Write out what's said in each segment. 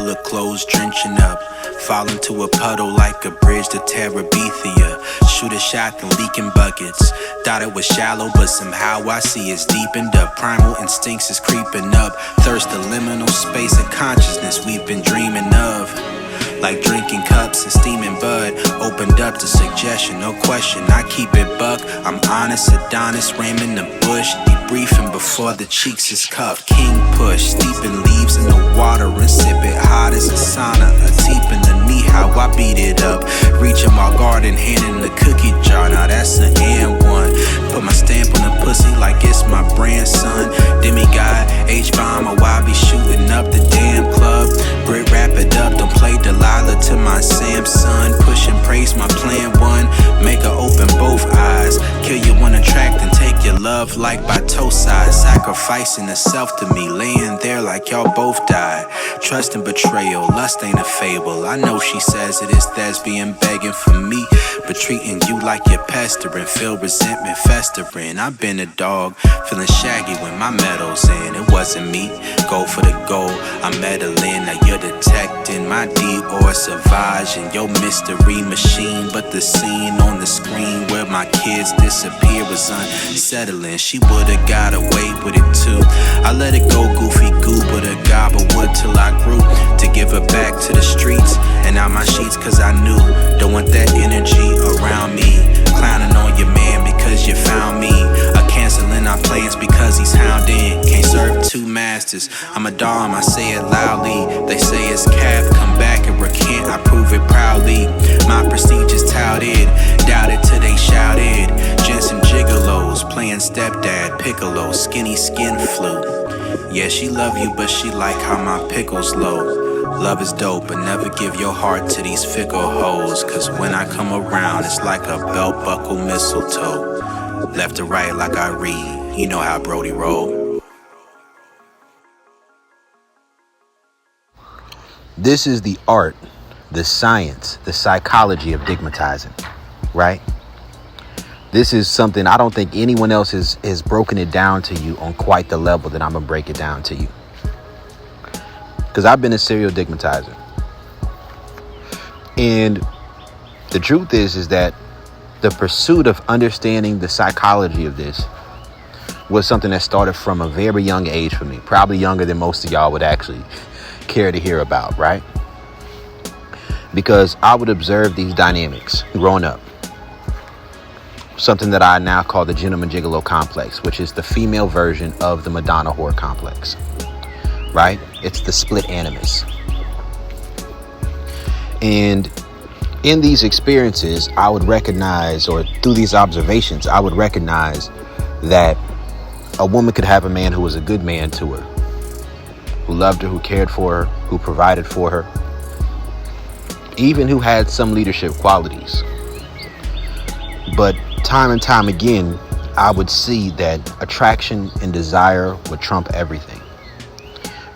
full of clothes drenching up. Fall into a puddle like a bridge to Terabithia. Shoot a shot, then leaking buckets. Thought it was shallow, but somehow I see it's deepened up. Primal instincts is creeping up. Thirst the liminal space of consciousness we've been dreaming of. Like drinking cups and steaming bud. Opened up to suggestion, no question, I keep it buck. I'm honest, Adonis, ramming the bush. Debriefing before the cheeks is cuffed. King push, steeping leaves in the water and sip it hot as a sauna. A teep in the knee, how I beat it up. Reaching my garden, hand in the cookie jar. Now that's an and one. Put my stamp on the pussy like it's my grandson. Demigod, H-bomb, or I be shooting up the damn club. Brit wrap it up, don't play Delilah to my Samsung. Push and praise my plan one. Make her open both eyes. Kill you one attract and take your love like by toe size. Sacrificing herself to me, laying there like y'all both died. Trust and betrayal, lust ain't a fable. I know she says it is thespian begging for me, but treating you like you're pestering. Feel resentment festering. I've been a dog, feeling shaggy when my medal's in. It wasn't me, go for the goal. I'm meddling, now you're detecting my Dior Sauvage and your mystery machine. But the scene on the screen where my kids disappear was unsettling. She would've got away with it too. I let it go goofy goo, but a gobble wood till I grew to give her back to the streets and out my sheets, cause I knew don't want that energy around me. Clowning on your man because you found me. Canceling our plans because he's hounding. Can't serve two masters. I'm a dom, I say it loudly. They say it's cap, come back and recant. I prove it proudly. My prestige is touted. Doubt it till they shouted. Gents and Gigolos playing stepdad Piccolo. Skinny skin flute. Yeah, she love you, but she like how my pickle's low. Love is dope, but never give your heart to these fickle hoes. Cause when I come around, it's like a belt buckle mistletoe. Left to right like I read, you know how Brody roll. This is the art, the science, the psychology of dickmatizing, right? This is something I don't think anyone else has broken it down to you on quite the level that I'm gonna break it down to you. Because I've been a serial dickmatizer. And the truth is that the pursuit of understanding the psychology of this was something that started from a very young age for me. Probably younger than most of y'all would actually care to hear about, right? Because I would observe these dynamics growing up. Something that I now call the gentleman gigolo complex, which is the female version of the Madonna whore complex, right? It's the split animus. And in these experiences, I would recognize, or through these observations, I would recognize that a woman could have a man who was a good man to her, who loved her, who cared for her, who provided for her, even who had some leadership qualities. But time and time again, I would see that attraction and desire would trump everything,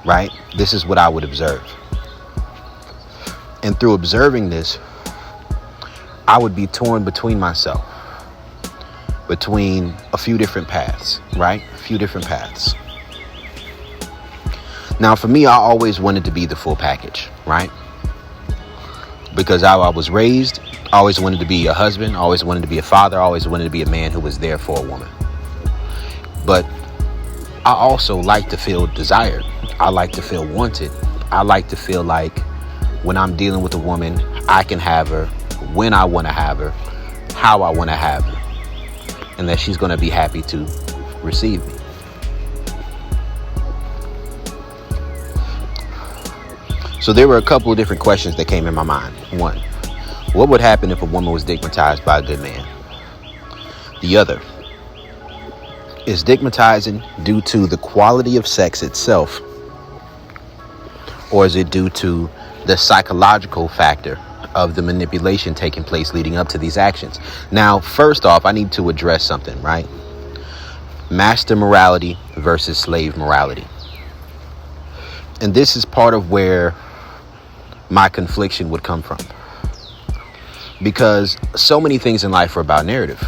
right? This is what I would observe. And through observing this, I would be torn between myself, between a few different paths, right? A few different paths. Now, for me, I always wanted to be the full package, right? Because how I was raised, I always wanted to be a husband, I always wanted to be a father, I always wanted to be a man who was there for a woman. But I also like to feel desired. I like to feel wanted. I like to feel like when I'm dealing with a woman, I can have her when I want to have her, how I want to have her, and that she's going to be happy to receive me. So there were a couple of different questions that came in my mind. One, what would happen if a woman was dickmatized by a good man? The other, is dickmatizing due to the quality of sex itself, or is it due to the psychological factor of the manipulation taking place leading up to these actions? Now, first off, I need to address something, right? Master morality versus slave morality. And this is part of where my confliction would come from. Because so many things in life are about narrative,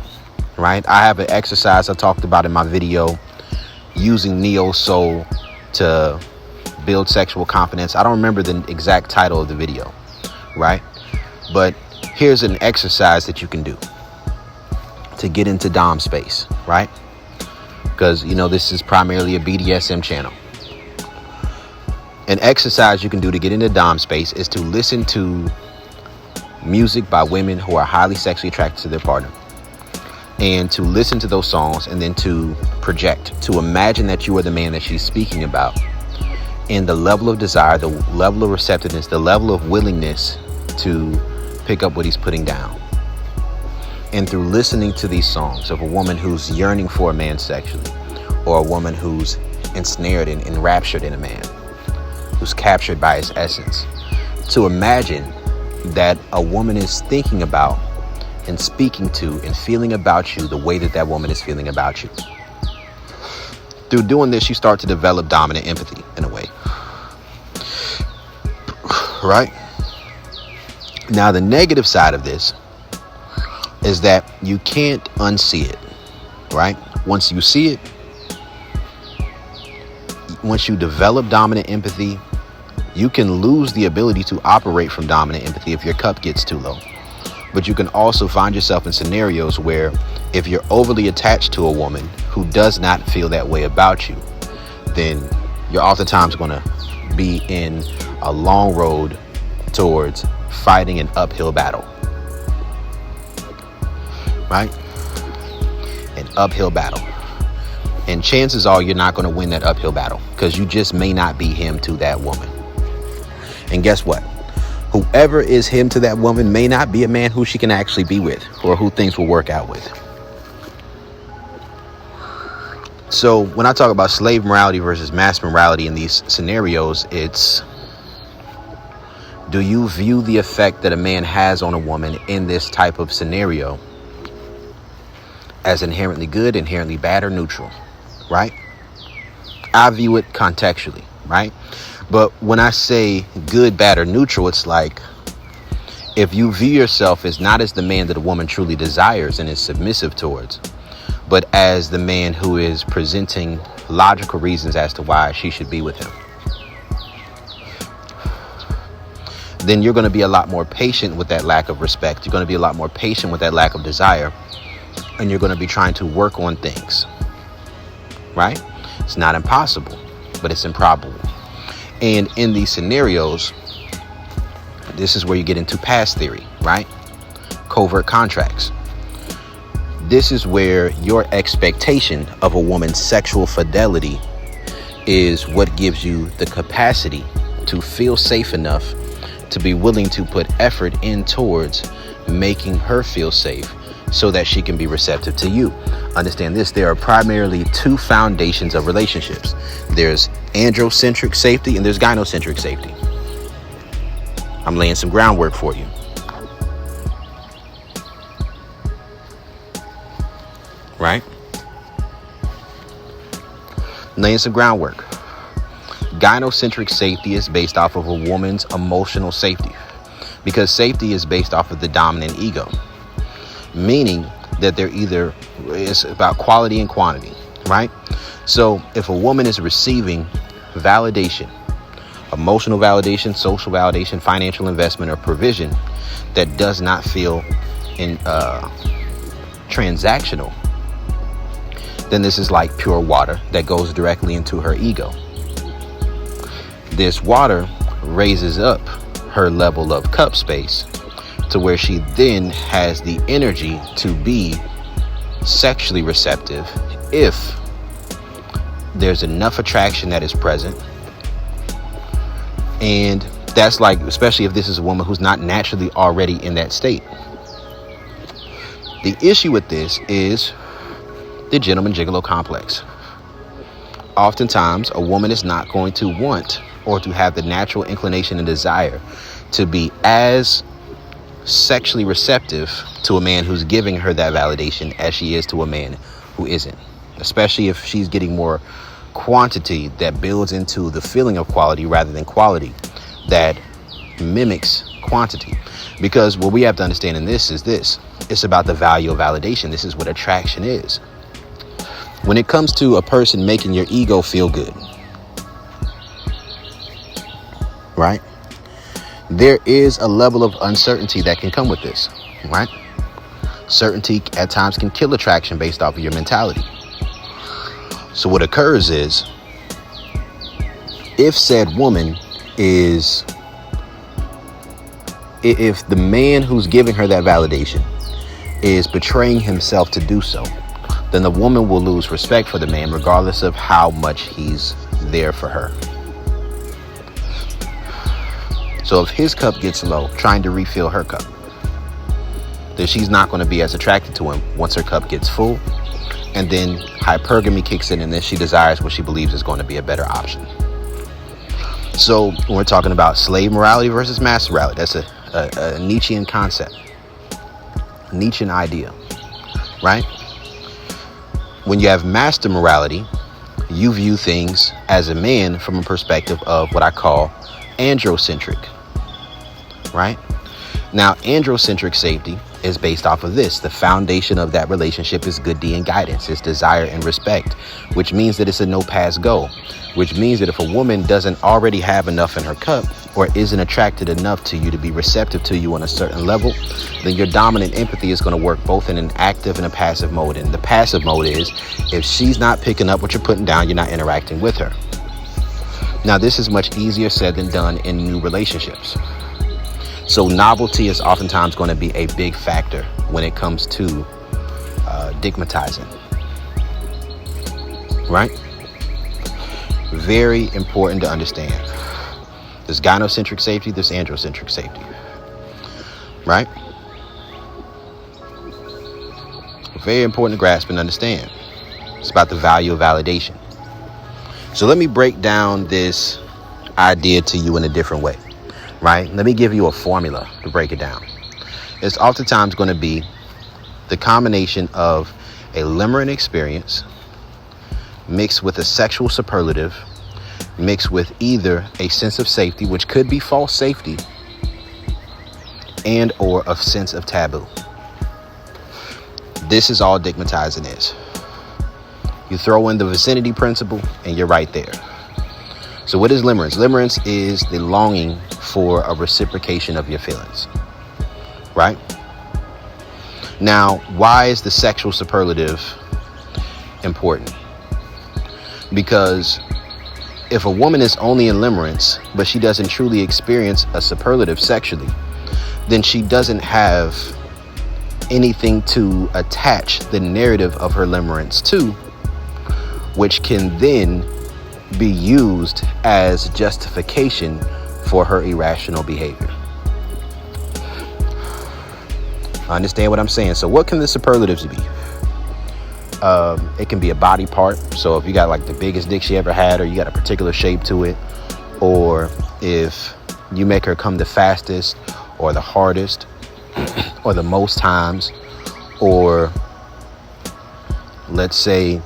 right? I have an exercise I talked about in my video using neo soul to build sexual confidence. I don't remember the exact title of the video, right? But here's an exercise that you can do to get into Dom space, right? Because, this is primarily a BDSM channel. An exercise you can do to get into Dom space is to listen to music by women who are highly sexually attracted to their partner, and to listen to those songs, and then to project, to imagine that you are the man that she's speaking about, and the level of desire, the level of receptiveness, the level of willingness to pick up what he's putting down. And through listening to these songs of a woman who's yearning for a man sexually, or a woman who's ensnared and enraptured in a man, who's captured by his essence, to imagine that a woman is thinking about and speaking to and feeling about you the way that that woman is feeling about you. Through doing this, you start to develop dominant empathy in a way. Right? Now, the negative side of this is that you can't unsee it, right? Once you see it, once you develop dominant empathy, you can lose the ability to operate from dominant empathy if your cup gets too low. But you can also find yourself in scenarios where if you're overly attached to a woman who does not feel that way about you, then you're oftentimes going to be in a long road towards fighting an uphill battle. Right? An uphill battle. And chances are you're not going to win that uphill battle because you just may not be him to that woman. And guess what? Whoever is him to that woman may not be a man who she can actually be with or who things will work out with. So when I talk about slave morality versus master morality in these scenarios, it's, do you view the effect that a man has on a woman in this type of scenario as inherently good, inherently bad, or neutral? Right? I view it contextually, right? But when I say good, bad, or neutral, it's like if you view yourself as not as the man that a woman truly desires and is submissive towards, but as the man who is presenting logical reasons as to why she should be with him, then you're going to be a lot more patient with that lack of respect. You're going to be a lot more patient with that lack of desire, and you're going to be trying to work on things. Right? It's not impossible, but it's improbable. And in these scenarios, this is where you get into past theory, right? Covert contracts. This is where your expectation of a woman's sexual fidelity is what gives you the capacity to feel safe enough to be willing to put effort in towards making her feel safe so that she can be receptive to you. Understand this, there are primarily two foundations of relationships. There's androcentric safety and there's gynocentric safety. I'm laying some groundwork for you. Right? Laying some groundwork. Gynocentric safety is based off of a woman's emotional safety, because safety is based off of the dominant ego, meaning that it's about quality and quantity, right? So if a woman is receiving validation, emotional validation, social validation, financial investment, or provision that does not feel transactional, then this is like pure water that goes directly into her ego. This water raises up her level of cup space to where she then has the energy to be sexually receptive if there's enough attraction that is present. And that's like, especially if this is a woman who's not naturally already in that state. The issue with this is the gentleman gigolo complex. Oftentimes, a woman is not going to want or to have the natural inclination and desire to be as sexually receptive to a man who's giving her that validation as she is to a man who isn't, especially if she's getting more quantity that builds into the feeling of quality rather than quality that mimics quantity. Because what we have to understand in this is this: it's about the value of validation. This is what attraction is. When it comes to a person making your ego feel good, right? There is a level of uncertainty that can come with this, right? Certainty at times can kill attraction based off of your mentality. So what occurs is, if said woman is, if the man who's giving her that validation is betraying himself to do so, then the woman will lose respect for the man regardless of how much he's there for her. So if his cup gets low, trying to refill her cup, then she's not going to be as attracted to him once her cup gets full. And then hypergamy kicks in, and then she desires what she believes is going to be a better option. So when we're talking about slave morality versus master morality, that's a Nietzschean concept, Nietzschean idea, right? When you have master morality, you view things as a man from a perspective of what I call androcentric, right? Now, androcentric safety is based off of this. The foundation of that relationship is good deed and guidance. It's desire and respect, which means that it's a no pass go, which means that if a woman doesn't already have enough in her cup or isn't attracted enough to you to be receptive to you on a certain level, then your dominant empathy is going to work both in an active and a passive mode. And the passive mode is, if she's not picking up what you're putting down, you're not interacting with her. Now, this is much easier said than done in new relationships. So novelty is oftentimes going to be a big factor when it comes to dickmatizing, right? Very important to understand. There's gynocentric safety, there's androcentric safety, right? Very important to grasp and understand. It's about the value of validation. So let me break down this idea to you in a different way. Right? Let me give you a formula to break it down. It's oftentimes going to be the combination of a limerent experience mixed with a sexual superlative, mixed with either a sense of safety, which could be false safety, and or a sense of taboo. This is all dickmatizing is. You throw in the vicinity principle and you're right there. So what is limerence? Limerence is the longing for a reciprocation of your feelings, right? Now, why is the sexual superlative important? Because if a woman is only in limerence, but she doesn't truly experience a superlative sexually, then she doesn't have anything to attach the narrative of her limerence to, which can then be used as justification for her irrational behavior. Understand what I'm saying? So what can the superlatives be? It can be a body part. So if you got like the biggest dick she ever had, or you got a particular shape to it, or if you make her come the fastest or the hardest or the most times, or let's say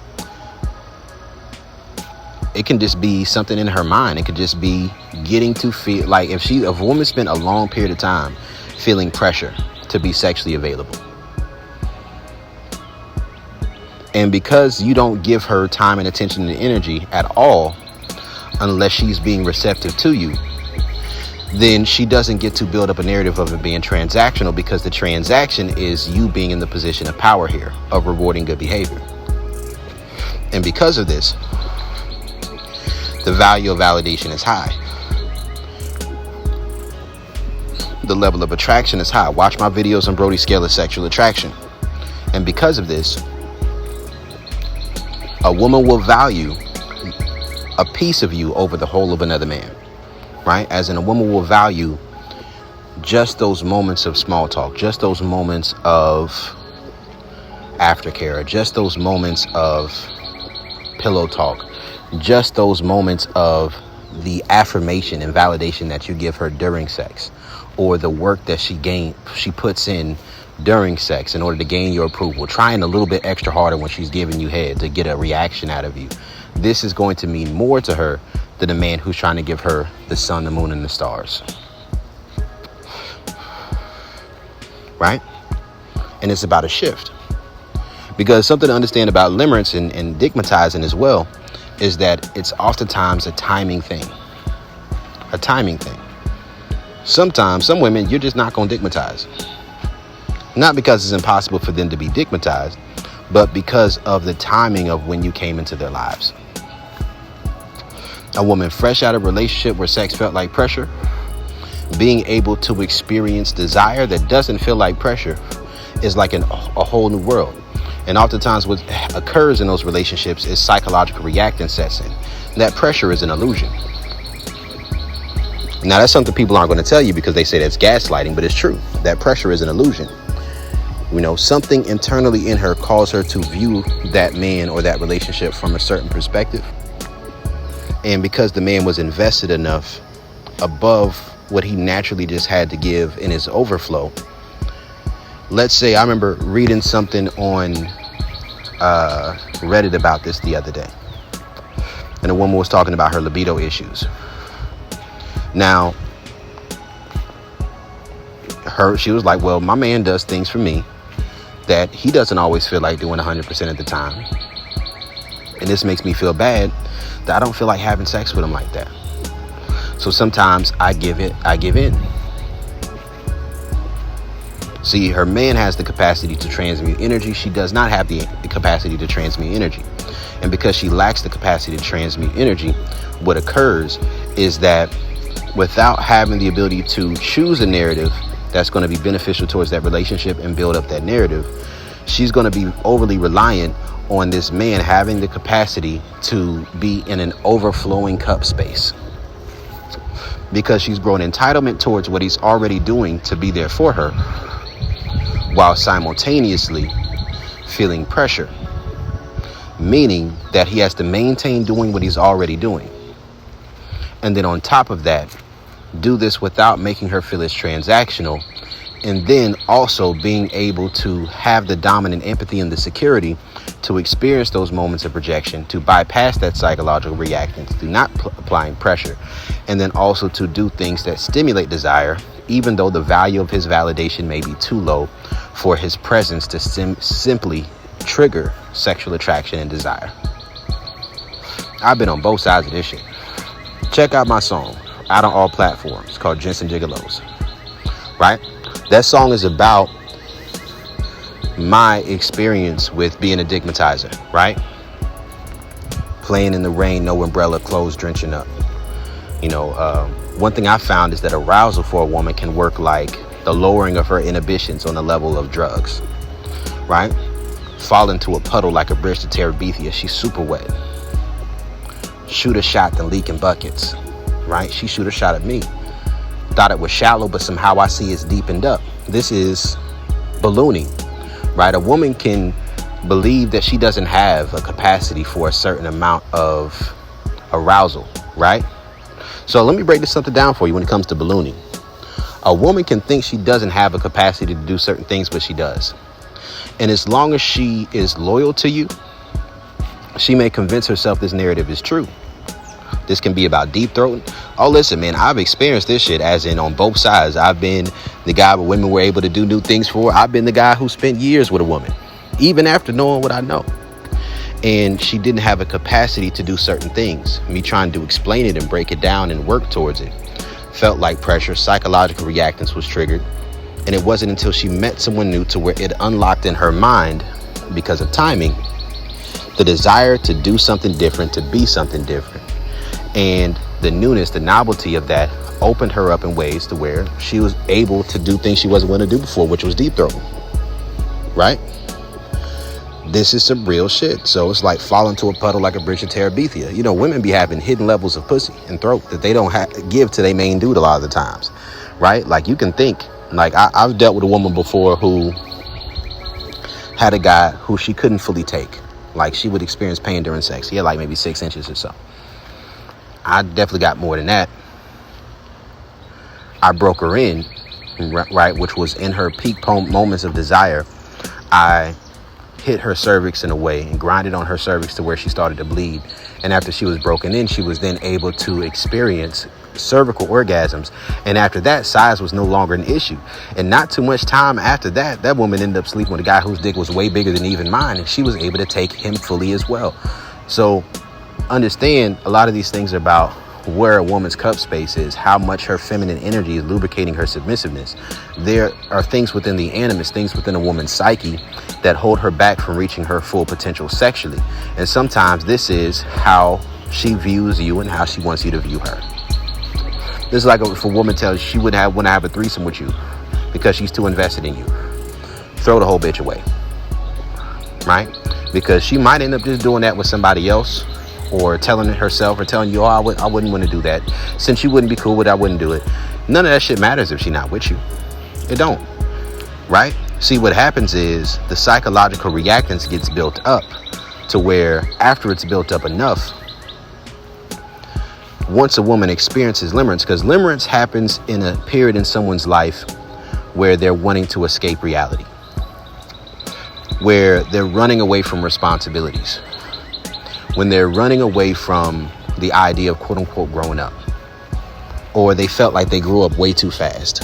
it can just be something in her mind. It could just be getting to feel like if a woman spent a long period of time feeling pressure to be sexually available. And because you don't give her time and attention and energy at all, unless she's being receptive to you, then she doesn't get to build up a narrative of it being transactional, because the transaction is you being in the position of power here, of rewarding good behavior. And because of this, the value of validation is high. The level of attraction is high. Watch my videos on Brody's scale of sexual attraction. And because of this, a woman will value a piece of you over the whole of another man, right? As in, a woman will value just those moments of small talk, just those moments of aftercare, just those moments of pillow talk, just those moments of the affirmation and validation that you give her during sex, or the work that she puts in during sex in order to gain your approval, trying a little bit extra harder when she's giving you head to get a reaction out of you. This is going to mean more to her than a man who's trying to give her the sun, the moon, and the stars. Right? And it's about a shift. Because something to understand about limerence and dickmatizing as well is that it's oftentimes a timing thing. a timing thing. Sometimes, some women, you're just not going to dickmatize. Not because it's impossible for them to be dickmatized, but because of the timing of when you came into their lives. A woman fresh out of a relationship where sex felt like pressure, being able to experience desire that doesn't feel like pressure is like a whole new world. And oftentimes what occurs in those relationships is psychological reactance sets in. That pressure is an illusion. Now, that's something people aren't going to tell you because they say that's gaslighting, but it's true. That pressure is an illusion. You know, something internally in her caused her to view that man or that relationship from a certain perspective. And because the man was invested enough above what he naturally just had to give in his overflow. Let's say I remember reading something on Reddit about this the other day. And a woman was talking about her libido issues. Now, she was like, well, my man does things for me that he doesn't always feel like doing 100% of the time. And this makes me feel bad that I don't feel like having sex with him like that. So sometimes I give in. See, her man has the capacity to transmute energy. She does not have the capacity to transmute energy. And because she lacks the capacity to transmute energy, what occurs is that without having the ability to choose a narrative that's going to be beneficial towards that relationship and build up that narrative, she's going to be overly reliant on this man having the capacity to be in an overflowing cup space. Because she's grown entitlement towards what he's already doing to be there for her, while simultaneously feeling pressure, meaning that he has to maintain doing what he's already doing. And then on top of that, do this without making her feel as transactional, and then also being able to have the dominant empathy and the security to experience those moments of projection, to bypass that psychological reactance, to not applying pressure, and then also to do things that stimulate desire, even though the value of his validation may be too low for his presence to simply trigger sexual attraction and desire. I've been on both sides of this shit. Check out my song, out on all platforms, called Gents and Gigolos, right? That song is about my experience with being a dickmatizer, right? Playing in the rain, no umbrella, clothes drenching up. You know, one thing I found is that arousal for a woman can work like the lowering of her inhibitions on the level of drugs, right? Fall into a puddle like a bridge to Terabithia. She's super wet. Shoot a shot, then leaking buckets, right? She shoot a shot at me. Thought it was shallow, but somehow I see it's deepened up. This is ballooning, right? A woman can believe that she doesn't have a capacity for a certain amount of arousal, right? So let me break this something down for you when it comes to ballooning. A woman can think she doesn't have a capacity to do certain things, but she does. And as long as she is loyal to you, she may convince herself this narrative is true. This can be about deep throating. Oh, listen, man, I've experienced this shit as in on both sides. I've been the guy where women were able to do new things for. I've been the guy who spent years with a woman, even after knowing what I know. And she didn't have a capacity to do certain things. Me trying to explain it and break it down and work towards it felt like pressure. Psychological reactance was triggered. And it wasn't until she met someone new to where it unlocked in her mind, because of timing, the desire to do something different, to be something different. And the newness, the novelty of that opened her up in ways to where she was able to do things she wasn't willing to do before, which was deep throating, right? This is some real shit. So it's like falling to a puddle like a bridge to Terabithia. You know, women be having hidden levels of pussy and throat that they don't give to their main dude a lot of the times, right? Like you can think, like I've dealt with a woman before who had a guy who she couldn't fully take. Like she would experience pain during sex. He had like maybe 6 inches or so. I definitely got more than that. I broke her in, right, which was in her peak moments of desire. I hit her cervix in a way and grinded on her cervix to where she started to bleed. And after she was broken in, she was then able to experience cervical orgasms. And after that, size was no longer an issue. And not too much time after that, that woman ended up sleeping with a guy whose dick was way bigger than even mine. And she was able to take him fully as well. So understand, a lot of these things are about where a woman's cup space is, how much her feminine energy is lubricating her submissiveness. There are things within the animus, things within a woman's psyche that hold her back from reaching her full potential sexually. And sometimes this is how she views you and how she wants you to view her. This is like if a woman tells you she would want to have a threesome with you because she's too invested in you. Throw the whole bitch away, right? Because she might end up just doing that with somebody else, or telling it herself, or telling you, oh, I wouldn't want to do that. Since you wouldn't be cool with it, I wouldn't do it. None of that shit matters if she's not with you. It don't, right? See, what happens is the psychological reactance gets built up to where after it's built up enough, once a woman experiences limerence, because limerence happens in a period in someone's life where they're wanting to escape reality, where they're running away from responsibilities, when they're running away from the idea of quote unquote growing up, or they felt like they grew up way too fast.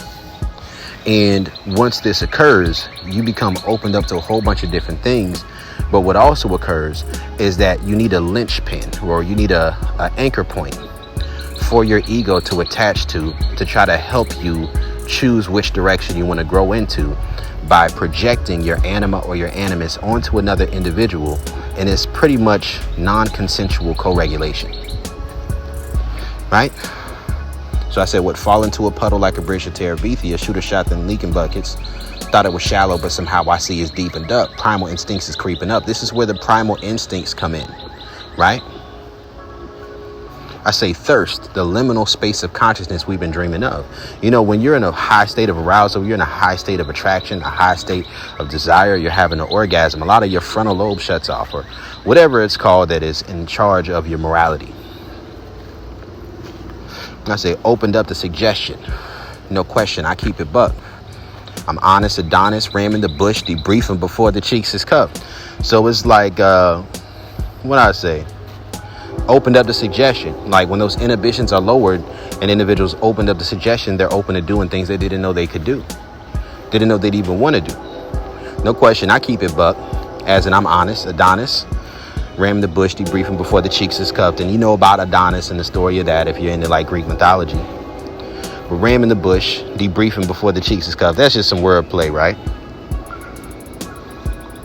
And once this occurs, you become opened up to a whole bunch of different things. But what also occurs is that you need a linchpin, or you need a anchor point for your ego to attach to try to help you choose which direction you want to grow into, by projecting your anima or your animus onto another individual. And it's pretty much non-consensual co-regulation, right? So I said, what, fall into a puddle like a bridge to Terabithia, shoot a shot then leaking buckets, thought it was shallow but somehow I see it's deep and up, primal instincts is creeping up. This is where the primal instincts come in, right? I say thirst, the liminal space of consciousness we've been dreaming of. You know, when you're in a high state of arousal, you're in a high state of attraction, a high state of desire, you're having an orgasm, a lot of your frontal lobe shuts off, or whatever it's called that is in charge of your morality. I say opened up to suggestion. No question, I keep it buck. I'm honest, Adonis, ramming the bush, debriefing before the cheeks is cupped. So it's like, what I say? Opened up to suggestion. Like when those inhibitions are lowered and individuals opened up to suggestion, they're open to doing things they didn't know they could do, didn't know they'd even want to do. No question, I keep it buck, as in I'm honest, Adonis, ram the bush, debriefing before the cheeks is cupped. And you know about Adonis and the story of that if you're into like Greek mythology. But ramming the bush, debriefing before the cheeks is cupped, that's just some wordplay, right?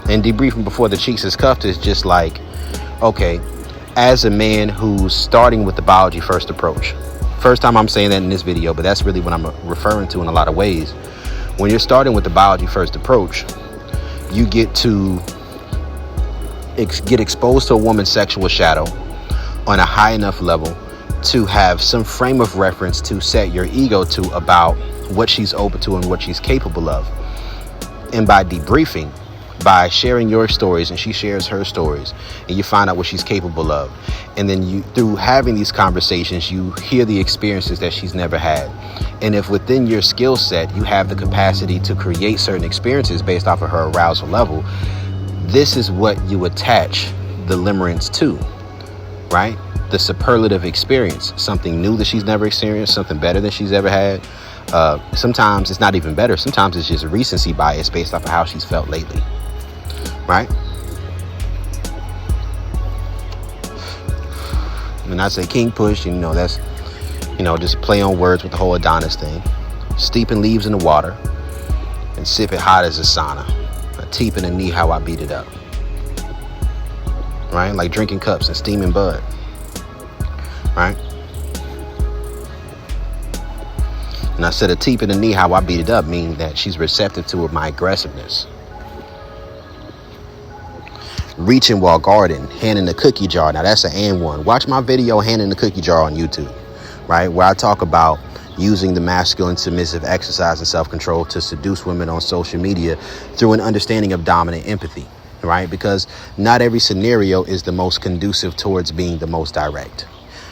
And debriefing before the cheeks is cuffed is just like, okay, as a man who's starting with the biology first approach. First time I'm saying that in this video, but that's really what I'm referring to in a lot of ways. When you're starting with the biology first approach, you get to get exposed to a woman's sexual shadow on a high enough level to have some frame of reference to set your ego to about what she's open to and what she's capable of. And by debriefing, by sharing your stories and she shares her stories, and you find out what she's capable of. And then you, through having these conversations, you hear the experiences that she's never had. And if within your skill set, you have the capacity to create certain experiences based off of her arousal level, this is what you attach the limerence to, right? The superlative experience, something new that she's never experienced, something better than she's ever had. Sometimes it's not even better. Sometimes it's just a recency bias based off of how she's felt lately. Right? When I say king push, you know, that's, you know, just play on words with the whole Adonis thing. Steeping leaves in the water and sip it hot as a sauna. A teep in the knee, how I beat it up. Right? Like drinking cups and steaming bud. Right? And I said a teep in the knee, how I beat it up, meaning that she's receptive to my aggressiveness. Reaching while guarding, hand in the cookie jar. Now that's an and one. Watch my video, hand in the cookie jar on YouTube, right? Where I talk about using the masculine submissive exercise and self-control to seduce women on social media through an understanding of dominant empathy, right? Because not every scenario is the most conducive towards being the most direct,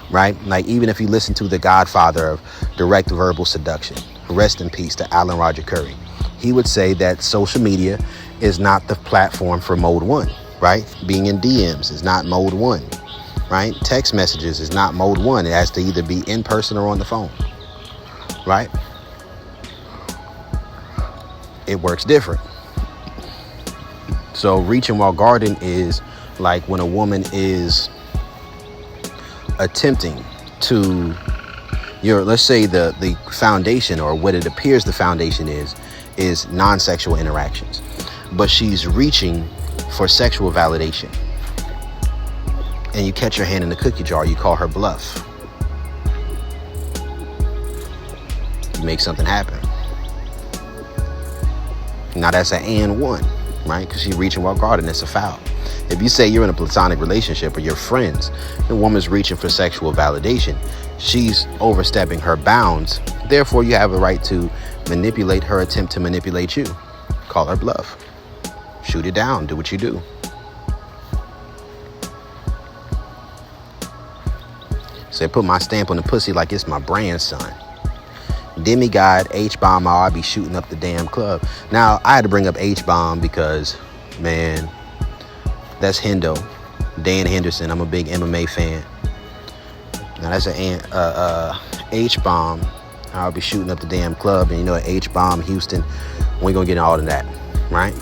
right? Like even if you listen to the godfather of direct verbal seduction, rest in peace to Alan Roger Curry, he would say that social media is not the platform for mode one. Right? Being in DMs is not mode one, right? Text messages is not mode one. It has to either be in person or on the phone, right? It works different. So reaching while guarding is like when a woman is attempting to your, let's say the foundation, or what it appears the foundation is non-sexual interactions, but she's reaching for sexual validation, and you catch her hand in the cookie jar, you call her bluff. You make something happen. Now that's an and one, right? Because she's reaching while guarding. That's a foul. If you say you're in a platonic relationship or you're friends, the woman's reaching for sexual validation, she's overstepping her bounds. Therefore, you have a right to manipulate her attempt to manipulate you. Call her bluff. Shoot it down. Do what you do. Say, put my stamp on the pussy like it's my brand, son. Demigod, H-bomb, I'll be shooting up the damn club. Now, I had to bring up H-bomb because, man, that's Hendo, Dan Henderson. I'm a big MMA fan. Now, that's an H-bomb. I'll be shooting up the damn club. And you know, H-bomb, Houston, we ain't gonna get into all of that, right?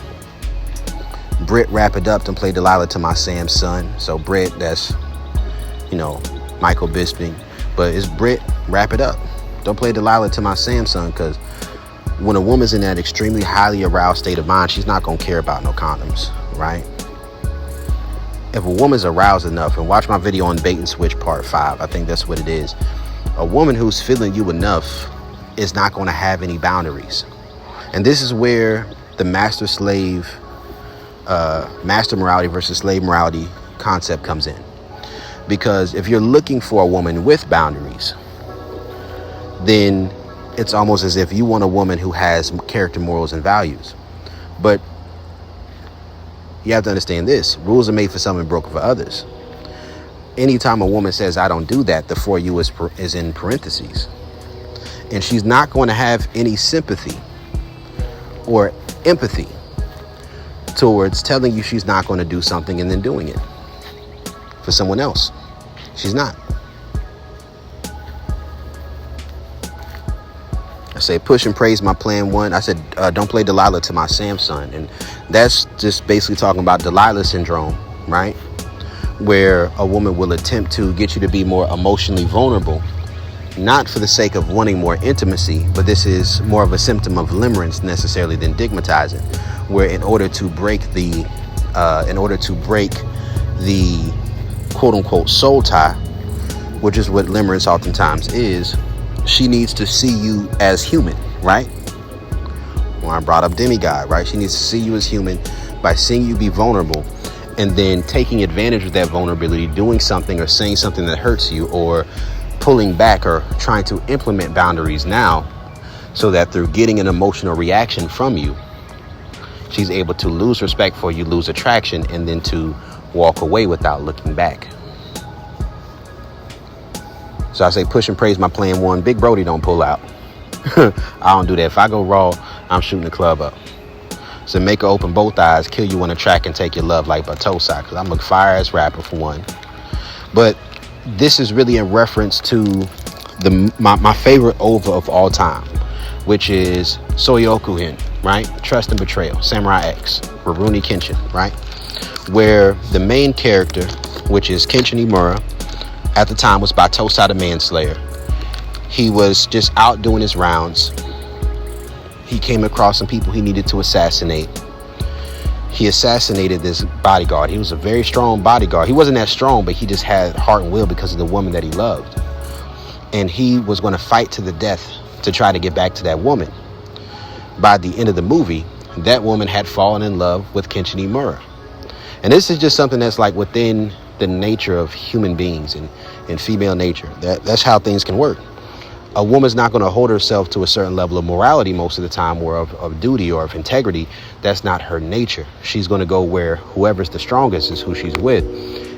Britt, wrap it up. Don't play Delilah to my Sam's son. So Britt, that's, you know, Michael Bisping. But it's Britt, wrap it up. Don't play Delilah to my Samsung, because when a woman's in that extremely highly aroused state of mind, she's not going to care about no condoms, right? If a woman's aroused enough, and watch my video on bait and switch part 5, I think that's what it is. A woman who's feeling you enough is not going to have any boundaries. And this is where the master-slave, master morality versus slave morality concept comes in. Because if you're looking for a woman with boundaries, then it's almost as if you want a woman who has character, morals, and values. But you have to understand this. Rules are made for some and broken for others. Anytime a woman says, I don't do that, the for you is in parentheses. And she's not going to have any sympathy or empathy towards telling you she's not going to do something and then doing it for someone else. She's not. I say, push and praise my plan 1. I said, don't play Delilah to my Samson. And that's just basically talking about Delilah syndrome, right? Where a woman will attempt to get you to be more emotionally vulnerable, not for the sake of wanting more intimacy, but this is more of a symptom of limerence necessarily than digmatizing, where in order to break the quote unquote soul tie, which is what limerence oftentimes is, she needs to see you as human, right? Well, I brought up demigod, right? She needs to see you as human by seeing you be vulnerable and then taking advantage of that vulnerability, doing something or saying something that hurts you, or pulling back or trying to implement boundaries now, so that through getting an emotional reaction from you, she's able to lose respect for you, lose attraction, and then to walk away without looking back. So I say, push and praise my plan 1. Big Brody don't pull out. I don't do that. If I go raw, I'm shooting the club up. So make her open both eyes, kill you on the track, and take your love like Batosa, because I'm a fire-ass rapper for one. But this is really in reference to my favorite over of all time, which is Soyokuhin, right? Trust and Betrayal, Samurai X, Rurouni Kenshin, right? Where the main character, which is Kenshin Imura, at the time was Batosa the Manslayer. He was just out doing his rounds. He came across some people he needed to assassinate. He assassinated this bodyguard. He was a very strong bodyguard. He wasn't that strong, but he just had heart and will because of the woman that he loved. And he was going to fight to the death to try to get back to that woman. By the end of the movie, that woman had fallen in love with Kenshin Imura. And this is just something that's like within the nature of human beings and female nature. That's how things can work. A woman's not going to hold herself to a certain level of morality most of the time, or of duty or of integrity. That's not her nature. She's going to go where whoever's the strongest is who she's with.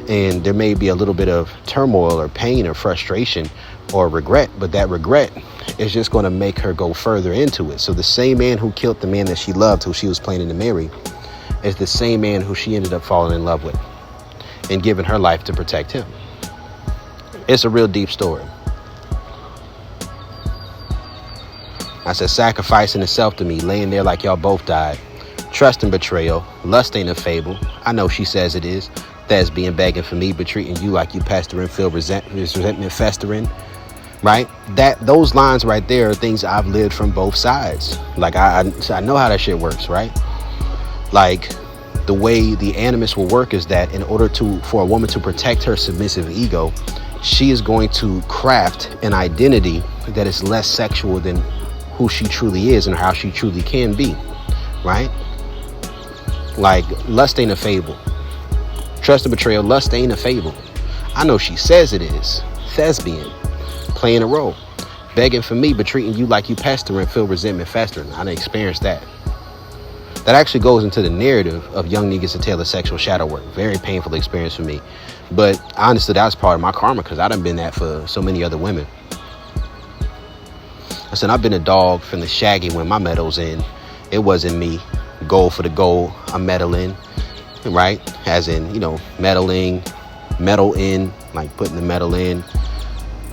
And there may be a little bit of turmoil or pain or frustration or regret, but that regret is just going to make her go further into it. So the same man who killed the man that she loved, who she was planning to marry, is the same man who she ended up falling in love with and giving her life to protect him. It's a real deep story. I said, sacrificing itself to me, laying there like y'all both died. Trust and betrayal. Lust ain't a fable. I know she says it is. That's being begging for me, but treating you like you pestering, feel resentment festering, right? Those lines right there are things I've lived from both sides. Like I know how that shit works, right? Like the way the animus will work is that in order for a woman to protect her submissive ego, she is going to craft an identity that is less sexual than who she truly is and how she truly can be, right? Like lust ain't a fable. Trust and betrayal, lust ain't a fable. I know she says it is. Thespian, playing a role. Begging for me, but treating you like you pestering, feel resentment festering. I done experienced that. That actually goes into the narrative of Young Niggas A Tale of Sexual Shadow Work. Very painful experience for me. But honestly, that's part of my karma because I done been that for so many other women. I said, I've been a dog from the shaggy when my medal's in. It wasn't me. Goal for the goal, I'm meddling. Right? As in, meddling, metal in, like putting the metal in,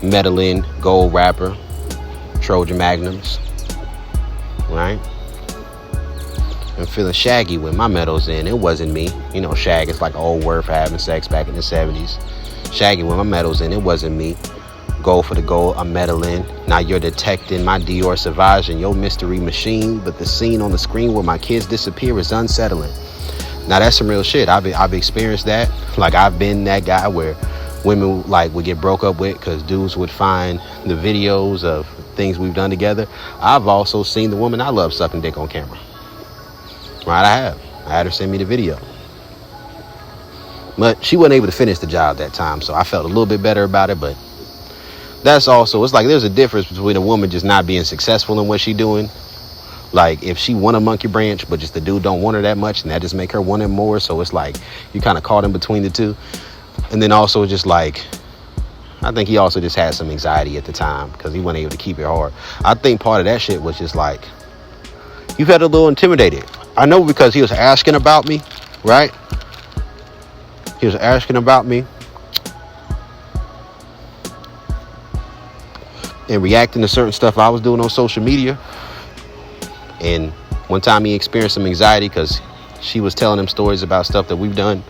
meddling, gold wrapper, Trojan Magnums. Right? I'm feeling shaggy when my medal's in. It wasn't me. Shag is like an old word for having sex back in the 70s. Shaggy when my medal's in. It wasn't me. Goal for the goal, I'm meddling. Now you're detecting my Dior Sauvage and your mystery machine, but the scene on the screen where my kids disappear is unsettling. Now that's some real shit. I've experienced that. Like I've been that guy where women would get broke up with because dudes would find the videos of things we've done together. I've also seen the woman I love sucking dick on camera. Right, I had her send me the video. But she wasn't able to finish the job that time, so I felt a little bit better about it. But that's also, it's like there's a difference between a woman just not being successful in what she's doing. Like if she want a monkey branch, but just the dude don't want her that much, and that just make her want him more. So it's like you kind of caught in between the two. And then also just like, I think he also just had some anxiety at the time because he wasn't able to keep it hard. I think part of that shit was just like, you felt a little intimidated. I know because he was asking about me, right? He was asking about me and reacting to certain stuff I was doing on social media. And one time he experienced some anxiety because she was telling him stories about stuff that we've done.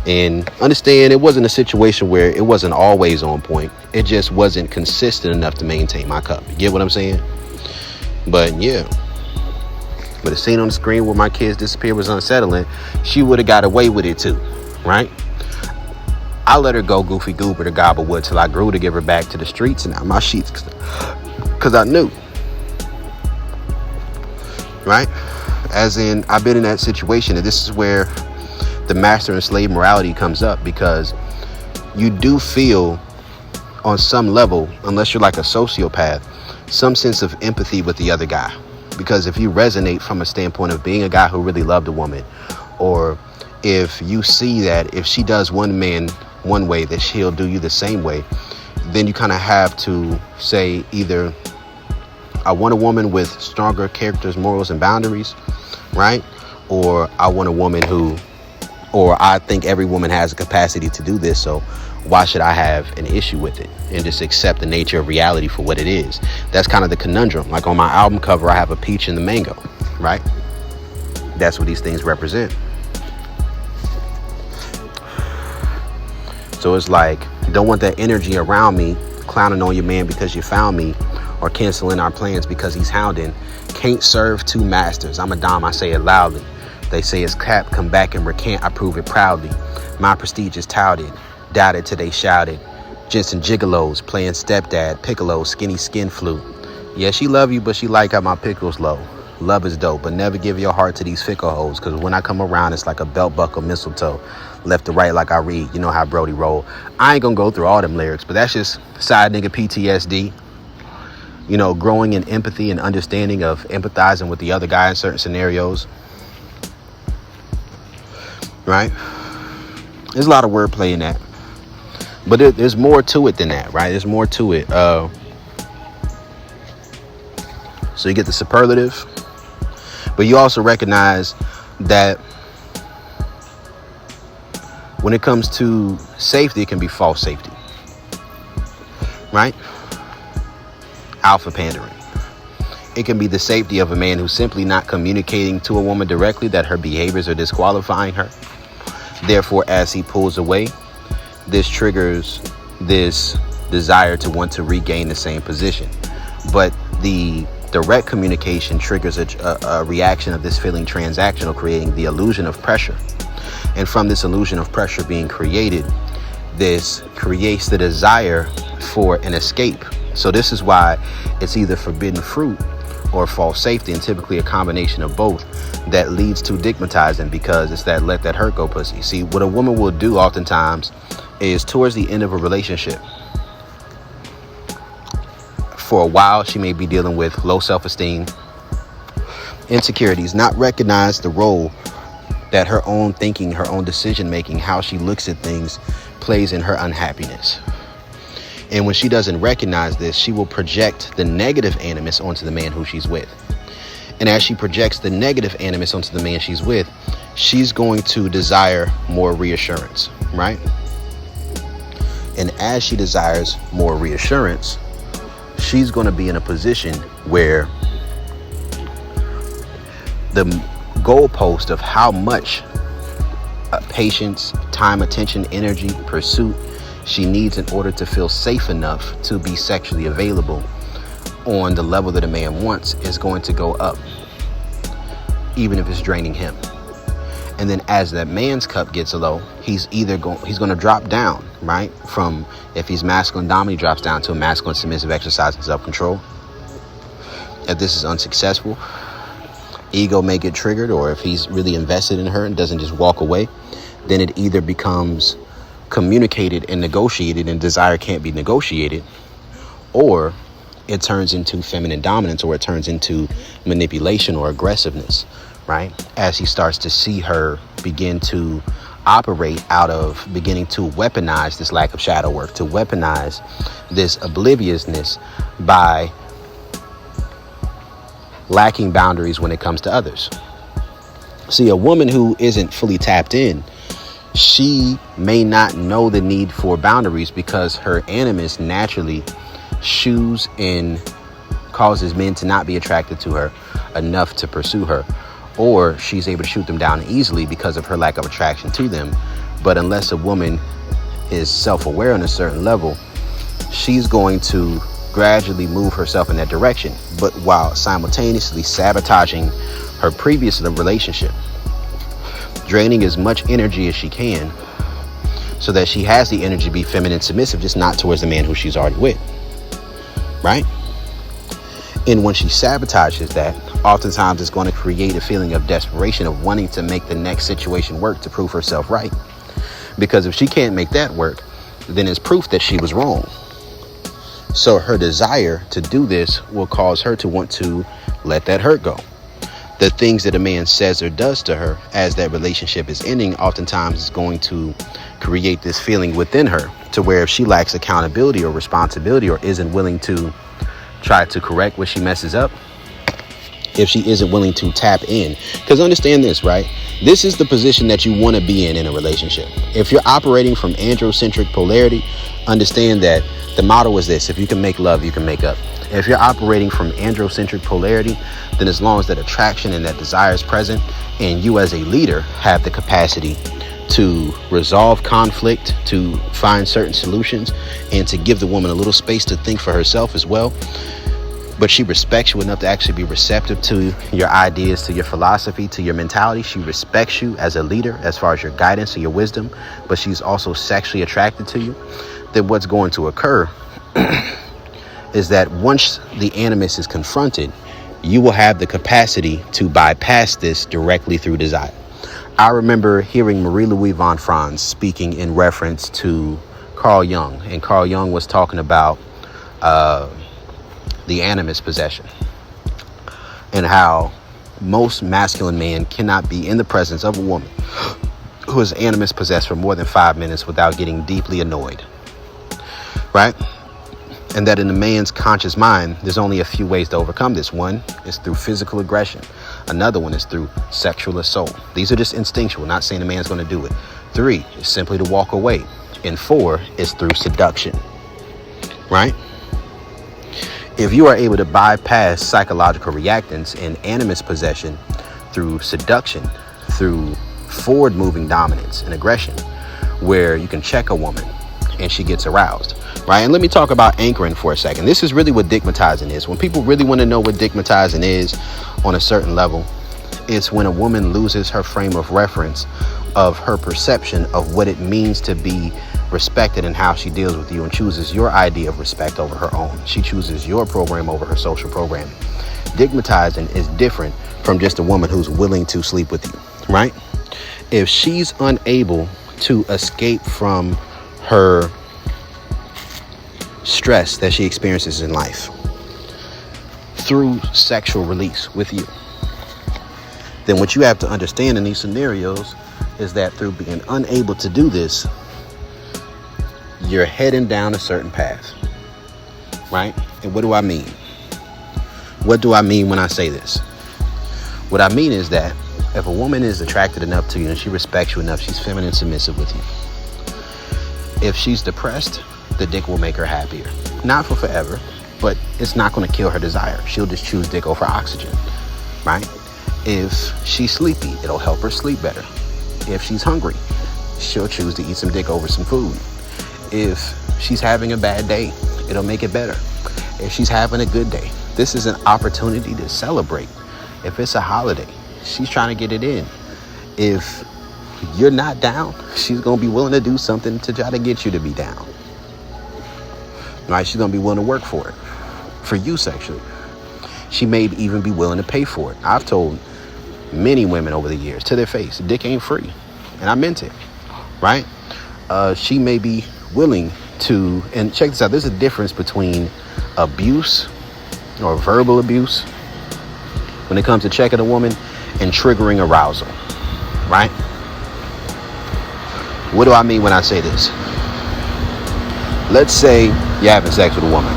And understand, it wasn't a situation where it wasn't always on point. It just wasn't consistent enough to maintain my cup. You get what I'm saying? But yeah. But the scene on the screen where my kids disappear was unsettling. She would have got away with it too, right? I let her go goofy goober to Gobblewood till I grew to give her back to the streets and out my sheets because I knew. Right? As in, I've been in that situation, and this is where the master and slave morality comes up, because you do feel on some level, unless you're like a sociopath, some sense of empathy with the other guy. Because if you resonate from a standpoint of being a guy who really loved a woman, or if you see that if she does one man one way, that she'll do you the same way, then you kind of have to say either I want a woman with stronger characters, morals, and boundaries, right? Or I want a woman or I think every woman has a capacity to do this, so why should I have an issue with it and just accept the nature of reality for what it is? That's kind of the conundrum. Like on my album cover, I have a peach and the mango, right? That's what these things represent. So it's like, don't want that energy around me, clowning on your man because you found me, or canceling our plans because he's hounding. Can't serve two masters. I'm a dom, I say it loudly. They say it's cap, come back and recant, I prove it proudly. My prestige is touted, doubted till they shouted. Gents and Gigolos, playing stepdad, piccolo, skinny skin flute. Yeah, she love you, but she like how my pickle's low. Love is dope, but never give your heart to these fickle hoes, cause when I come around, it's like a belt buckle mistletoe. Left to right like I read, you know how Brody roll. I ain't gonna go through all them lyrics, but that's just side nigga PTSD. You know, growing in empathy and understanding of empathizing with the other guy in certain scenarios. Right? There's a lot of wordplay in that. But there's more to it than that, right? There's more to it. So you get the superlative, but you also recognize that when it comes to safety, it can be false safety. Right? Alpha pandering. It can be the safety of a man who's simply not communicating to a woman directly that her behaviors are disqualifying her. Therefore, as he pulls away, this triggers this desire to want to regain the same position. But the direct communication triggers a reaction of this feeling transactional, creating the illusion of pressure. And from this illusion of pressure being created, this creates the desire for an escape. So this is why it's either forbidden fruit or false safety, and typically a combination of both, that leads to dickmatizing, because it's that let that hurt go pussy. See, what a woman will do oftentimes is towards the end of a relationship, for a while she may be dealing with low self-esteem, insecurities, not recognize the role that her own thinking, her own decision making, how she looks at things plays in her unhappiness. And when she doesn't recognize this, she will project the negative animus onto the man who she's with. And as she projects the negative animus onto the man she's with, she's going to desire more reassurance, right? And as she desires more reassurance, she's going to be in a position where the goalpost of how much patience, time, attention, energy, pursuit she needs in order to feel safe enough to be sexually available on the level that a man wants is going to go up, even if it's draining him. And then as that man's cup gets low, he's going to drop down, right? From, if he's masculine dominant, he drops down to a masculine submissive exercise and self-control. If this is unsuccessful, ego may get triggered, or if he's really invested in her and doesn't just walk away, then it either becomes communicated and negotiated and desire can't be negotiated, or it turns into feminine dominance, or it turns into manipulation or aggressiveness, right? As he starts to see her begin to operate out of beginning to weaponize this lack of shadow work, to weaponize this obliviousness by lacking boundaries when it comes to others. See, a woman who isn't fully tapped in, she may not know the need for boundaries because her animus naturally shoos and causes men to not be attracted to her enough to pursue her, or she's able to shoot them down easily because of her lack of attraction to them. But unless a woman is self-aware on a certain level, she's going to gradually move herself in that direction, but while simultaneously sabotaging her previous relationship, draining as much energy as she can so that she has the energy to be feminine submissive, just not towards the man who she's already with, right? And when she sabotages that, oftentimes it's going to create a feeling of desperation, of wanting to make the next situation work to prove herself right. Because if she can't make that work, then it's proof that she was wrong. So her desire to do this will cause her to want to let that hurt go. The things that a man says or does to her as that relationship is ending, oftentimes is going to create this feeling within her to where if she lacks accountability or responsibility, or isn't willing to try to correct what she messes up, if she isn't willing to tap in, because understand this, right? This is the position that you want to be in a relationship. If you're operating from androcentric polarity, understand that the motto is this: if you can make love, you can make up. If you're operating from androcentric polarity, then as long as that attraction and that desire is present, and you as a leader have the capacity to resolve conflict, to find certain solutions, and to give the woman a little space to think for herself as well, but she respects you enough to actually be receptive to your ideas, to your philosophy, to your mentality. She respects you as a leader as far as your guidance and your wisdom, but she's also sexually attracted to you. Then what's going to occur is that once the animus is confronted, you will have the capacity to bypass this directly through desire. I remember hearing Marie-Louise von Franz speaking in reference to Carl Jung, and Carl Jung was talking about the animus possession, and how most masculine men cannot be in the presence of a woman who is animus possessed for more than 5 minutes without getting deeply annoyed, right? And that in the man's conscious mind, there's only a few ways to overcome this. One is through physical aggression. Another one is through sexual assault. These are just instinctual, not saying a man's going to do it. 3 is simply to walk away. And 4 is through seduction, right? If you are able to bypass psychological reactance and animus possession through seduction, through forward moving dominance and aggression, where you can check a woman and she gets aroused, right? And let me talk about anchoring for a second. This is really what dickmatizing is. When people really want to know what dickmatizing is on a certain level, it's when a woman loses her frame of reference of her perception of what it means to be respected and how she deals with you, and chooses your idea of respect over her own. She chooses your program over her social programming. Dickmatizing is different from just a woman who's willing to sleep with you, right? If she's unable to escape from her stress that she experiences in life through sexual release with you, then what you have to understand in these scenarios is that through being unable to do this, you're heading down a certain path, right? And what do I mean? What do I mean when I say this? What I mean is that if a woman is attracted enough to you and she respects you enough, she's feminine submissive with you. If she's depressed, the dick will make her happier. Not for forever, but it's not going to kill her desire. She'll just choose dick over oxygen, right? If she's sleepy, it'll help her sleep better. If she's hungry, she'll choose to eat some dick over some food. If she's having a bad day, it'll make it better. If she's having a good day, this is an opportunity to celebrate. If it's a holiday, she's trying to get it in. If you're not down, she's going to be willing to do something to try to get you to be down. Right? She's going to be willing to work for it. For you sexually. She may even be willing to pay for it. I've told many women over the years to their face, dick ain't free. And I meant it. Right? She may be willing to, and check this out, there's a difference between abuse or verbal abuse when it comes to checking a woman and triggering arousal, right? What do I mean when I say this? Let's say you're having sex with a woman,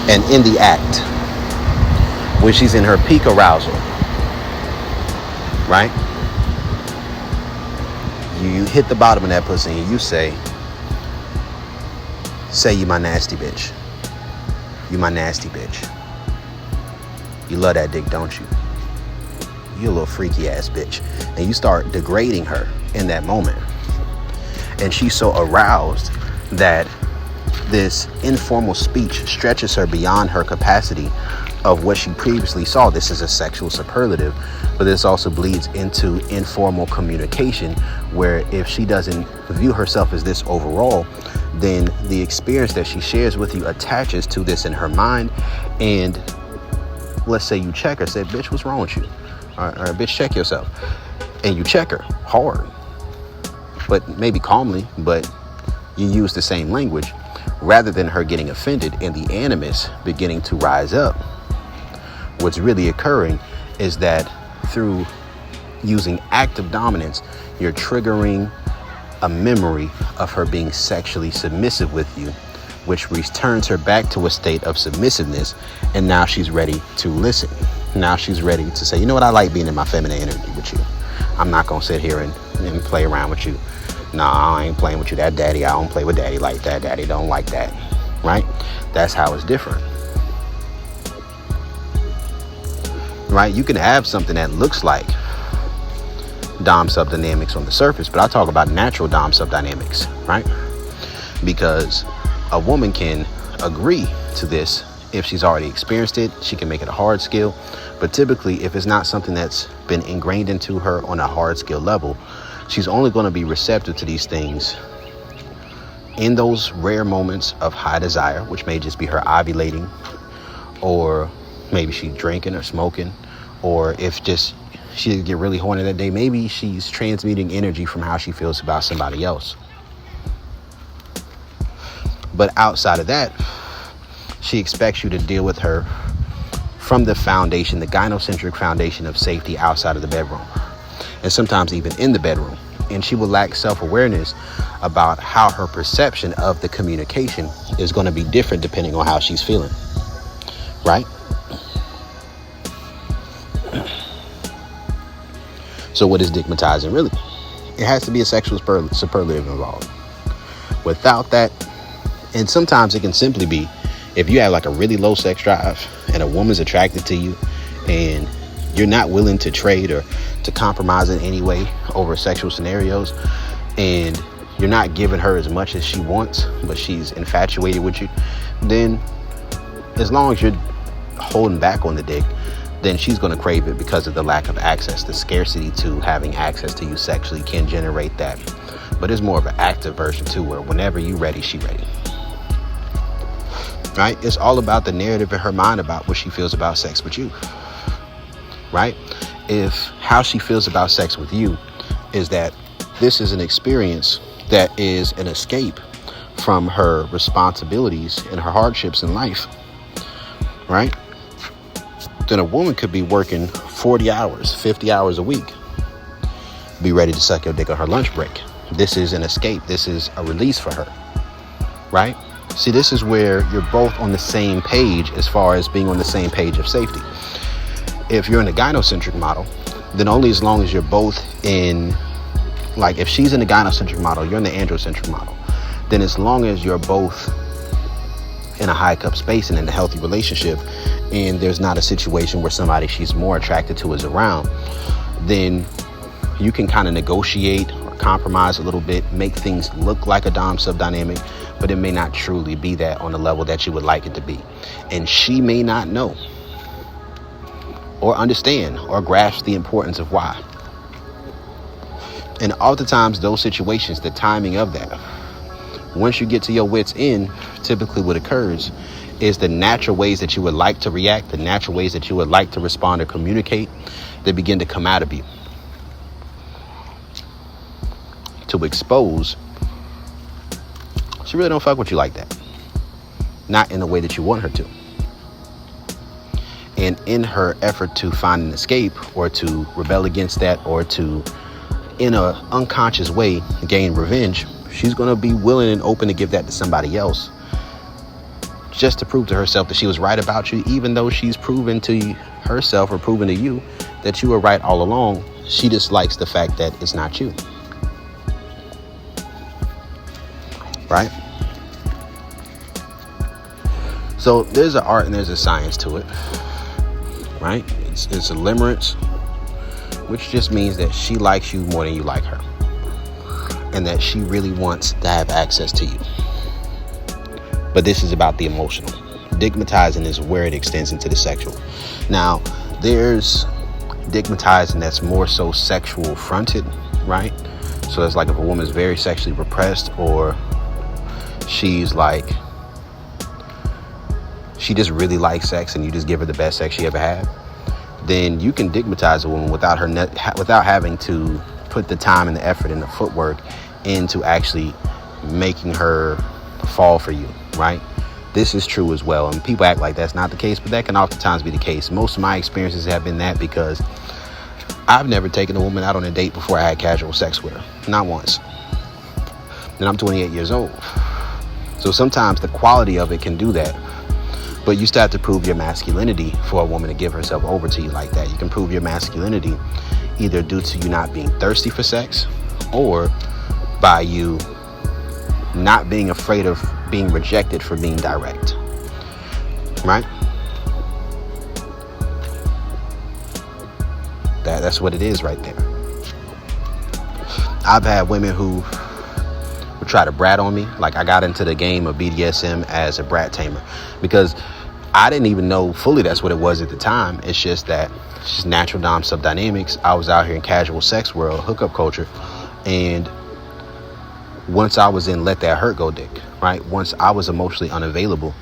and in the act, when she's in her peak arousal, right? You hit the bottom of that pussy and you say you my nasty bitch. You my nasty bitch. You love that dick, don't you? You a little freaky ass bitch. And you start degrading her in that moment. And she's so aroused that this informal speech stretches her beyond her capacity of what she previously saw. This is a sexual superlative, but this also bleeds into informal communication, where if she doesn't view herself as this overall, then the experience that she shares with you attaches to this in her mind. And let's say you check her, say, bitch, what's wrong with you? Or bitch, check yourself. And you check her hard, but maybe calmly, but you use the same language. Rather than her getting offended and the animus beginning to rise up, what's really occurring is that through using active dominance, you're triggering a memory of her being sexually submissive with you, which returns her back to a state of submissiveness. And now she's ready to listen. Now she's ready to say, you know what? I like being in my feminine energy with you. I'm not going to sit here and play around with you. Nah, I ain't playing with you. That daddy, I don't play with daddy like that. Daddy don't like that. Right? That's how it's different. Right? You can have something that looks like dom sub dynamics on the surface, but I talk about natural dom sub dynamics, right? Because a woman can agree to this if she's already experienced it. She can make it a hard skill, but typically if it's not something that's been ingrained into her on a hard skill level, she's only going to be receptive to these things in those rare moments of high desire, which may just be her ovulating, or maybe she's drinking or smoking, or if just she get really horny that day, maybe she's transmuting energy from how she feels about somebody else. But outside of that, she expects you to deal with her from the foundation, the gynocentric foundation of safety outside of the bedroom, and sometimes even in the bedroom. And she will lack self-awareness about how her perception of the communication is going to be different depending on how she's feeling, right? So what is dickmatizing really? It has to be a sexual superlative involved. Without that, and sometimes it can simply be if you have like a really low sex drive and a woman's attracted to you and you're not willing to trade or to compromise in any way over sexual scenarios, and you're not giving her as much as she wants, but she's infatuated with you, then as long as you're holding back on the dick, then she's going to crave it because of the lack of access. The scarcity to having access to you sexually can generate that. But there's more of an active version too, where whenever you ready, she ready. Right? It's all about the narrative in her mind about what she feels about sex with you. Right? If how she feels about sex with you is that this is an experience that is an escape from her responsibilities and her hardships in life, right? Then a woman could be working 40 hours, 50 hours a week, be ready to suck your dick on her lunch break. This is an escape. This is a release for her, right? See, this is where you're both on the same page as far as being on the same page of safety. If you're in a gynocentric model, then only as long as you're both in, like if she's in the gynocentric model, you're in the androcentric model, then as long as you're both in a high cup space and in a healthy relationship, and there's not a situation where somebody she's more attracted to is around, then you can kind of negotiate or compromise a little bit, make things look like a dom sub dynamic, but it may not truly be that on the level that you would like it to be. And she may not know or understand or grasp the importance of why. And oftentimes those situations, the timing of that, once you get to your wit's end, typically what occurs is the natural ways that you would like to react, the natural ways that you would like to respond or communicate, they begin to come out of you to expose she really don't fuck with you like that. Not in the way that you want her to. And in her effort to find an escape or to rebel against that or to, in an unconscious way, gain revenge, she's going to be willing and open to give that to somebody else just to prove to herself that she was right about you, even though she's proven to herself or proven to you that you were right all along. She dislikes the fact that it's not you. Right? So there's an art and there's a science to it. Right? It's a limerence, which just means that she likes you more than you like her, and that she really wants to have access to you. But this is about the emotional. Dickmatizing is where it extends into the sexual. Now, there's dickmatizing that's more so sexual fronted, right? So it's like if a woman's very sexually repressed, or she's like, she just really likes sex and you just give her the best sex she ever had, then you can dickmatize a woman without her without having to put the time and the effort and the footwork into actually making her fall for you, right? This is true as well. And people act like that's not the case, but that can oftentimes be the case. Most of my experiences have been that, because I've never taken a woman out on a date before I had casual sex with her. Not once. And I'm 28 years old. So sometimes the quality of it can do that. But you still have to prove your masculinity for a woman to give herself over to you like that. You can prove your masculinity either due to you not being thirsty for sex, or by you not being afraid of being rejected for being direct. Right? That's what it is right there. I've had women who would try to brat on me. Like, I got into the game of BDSM as a brat tamer, because I didn't even know fully that's what it was at the time. It's just that it's just natural dom sub dynamics. I was out here in casual sex world, hookup culture, and once I was in let that hurt go dick, right? Once I was emotionally unavailable,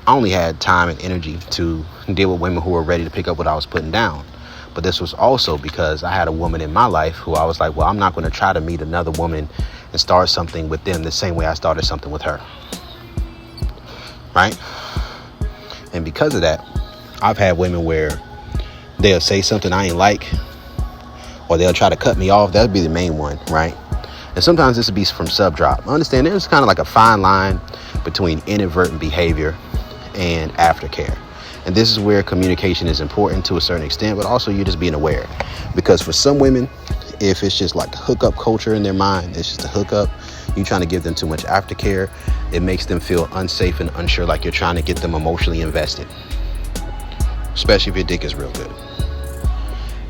I only had time and energy to deal with women who were ready to pick up what I was putting down. But this was also because I had a woman in my life who I was like, well, I'm not going to try to meet another woman and start something with them the same way I started something with her. Right? And because of that, I've had women where they'll say something I ain't like, or they'll try to cut me off. That'd be the main one, right? And sometimes this would be from sub drop. I understand there's kind of like a fine line between inadvertent behavior and aftercare. And this is where communication is important to a certain extent, but also you just being aware. Because for some women, if it's just like hookup culture in their mind, it's just a hookup, you trying to give them too much aftercare, it makes them feel unsafe and unsure, like you're trying to get them emotionally invested, especially if your dick is real good.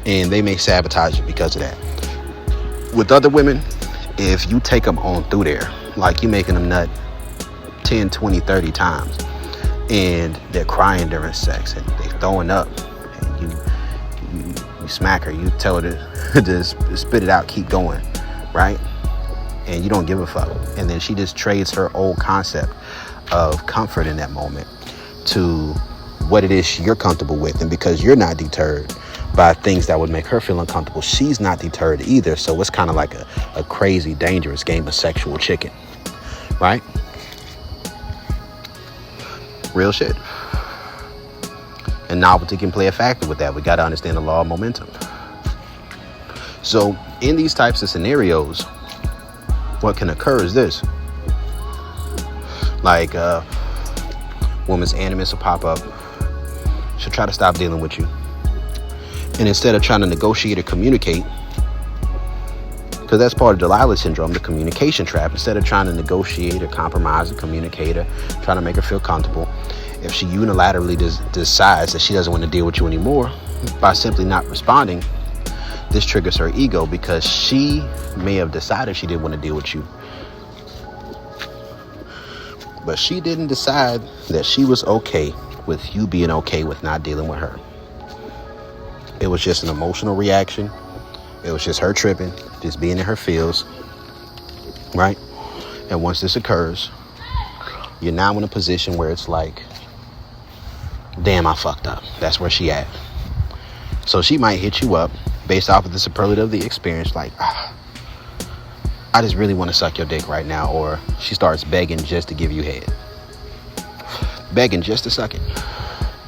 and they may sabotage it because of that. With other women, if you take them on through there, like you making them nut 10, 20, 30 times, and they're crying during sex and they throwing up, and you smack her, you tell her to just spit it out, keep going, right? And you don't give a fuck. And then she just trades her old concept of comfort in that moment to what it is you're comfortable with. And because you're not deterred by things that would make her feel uncomfortable, she's not deterred either. So it's kind of like a crazy, dangerous game of sexual chicken, right? Real shit. And novelty can play a factor with that. We got to understand the law of momentum. So in these types of scenarios, what can occur is this. Like, woman's animus will pop up. She'll try to stop dealing with you. And instead of trying to negotiate or communicate, because that's part of Delilah syndrome, the communication trap, instead of trying to negotiate or compromise or communicate or trying to make her feel comfortable, if she unilaterally decides that she doesn't want to deal with you anymore, by simply not responding, this triggers her ego, because she may have decided she didn't want to deal with you, but she didn't decide that she was okay with you being okay with not dealing with her. It was just an emotional reaction. It was just her tripping, just being in her feels, right? And once this occurs, you're now in a position where it's like, damn, I fucked up. That's where she at. So she might hit you up based off of the superlative of the experience, like, I just really want to suck your dick right now. Or she starts begging just to give you head. Begging just to suck it.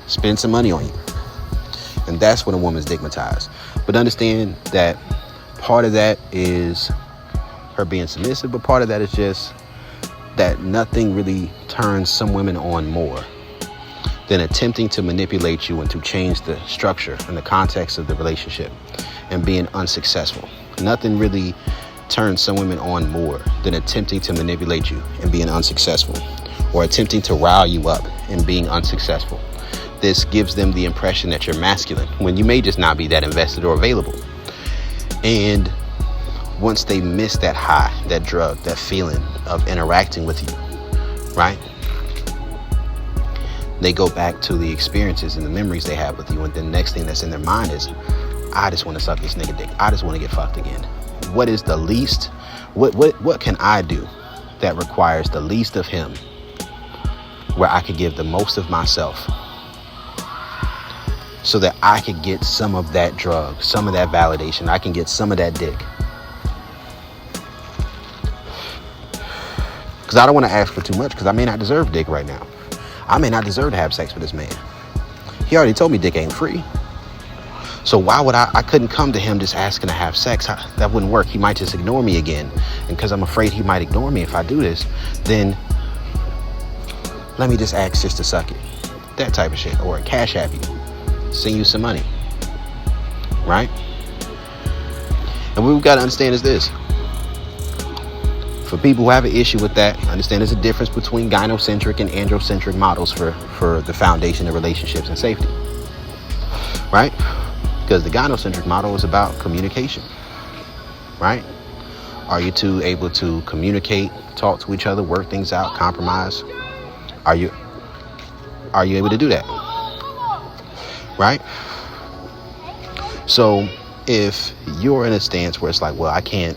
Spend some money on you. And that's when a woman's dickmatized. But understand that part of that is her being submissive, but part of that is just that nothing really turns some women on more than attempting to manipulate you and to change the structure and the context of the relationship and being unsuccessful. Nothing really turns some women on more than attempting to manipulate you and being unsuccessful, or attempting to rile you up and being unsuccessful. This gives them the impression that you're masculine when you may just not be that invested or available. And once they miss that high, that drug, that feeling of interacting with you, right? They go back to the experiences and the memories they have with you. And the next thing that's in their mind is, I just want to suck this nigga dick. I just want to get fucked again. What is the least? What can I do that requires the least of him, where I could give the most of myself, so that I could get some of that drug, some of that validation. I can get some of that dick. Because I don't want to ask for too much, because I may not deserve dick right now. I may not deserve to have sex with this man. He already told me dick ain't free. So why would I couldn't come to him just asking to have sex. That wouldn't work. He might just ignore me again. And because I'm afraid he might ignore me if I do this, then let me just ask just to suck it. That type of shit. Or cash app you. Send you some money. Right? And what we've got to understand is this. For people who have an issue with that, understand there's a difference between gynocentric and androcentric models for the foundation of relationships and safety. Right? Because the gynocentric model is about communication. Right? Are you two able to communicate, talk to each other, work things out, compromise? Are you able to do that? Right? So if you're in a stance where it's like, well, I can't,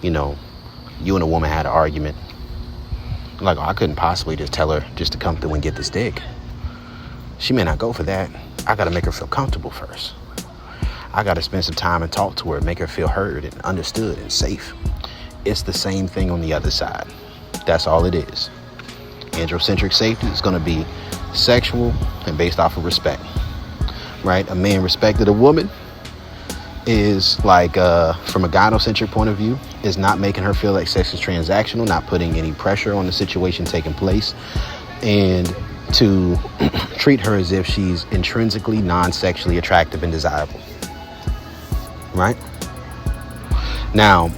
you and a woman had an argument. Like, I couldn't possibly just tell her just to come through and get this dick. She may not go for that. I got to make her feel comfortable first. I got to spend some time and talk to her, make her feel heard and understood and safe. It's the same thing on the other side. That's all it is. Androcentric safety is going to be sexual and based off of respect. Right? A man respected a woman is like, from a gynocentric point of view, is not making her feel like sex is transactional, not putting any pressure on the situation taking place, and to treat her as if she's intrinsically non-sexually attractive and desirable. Right? Now,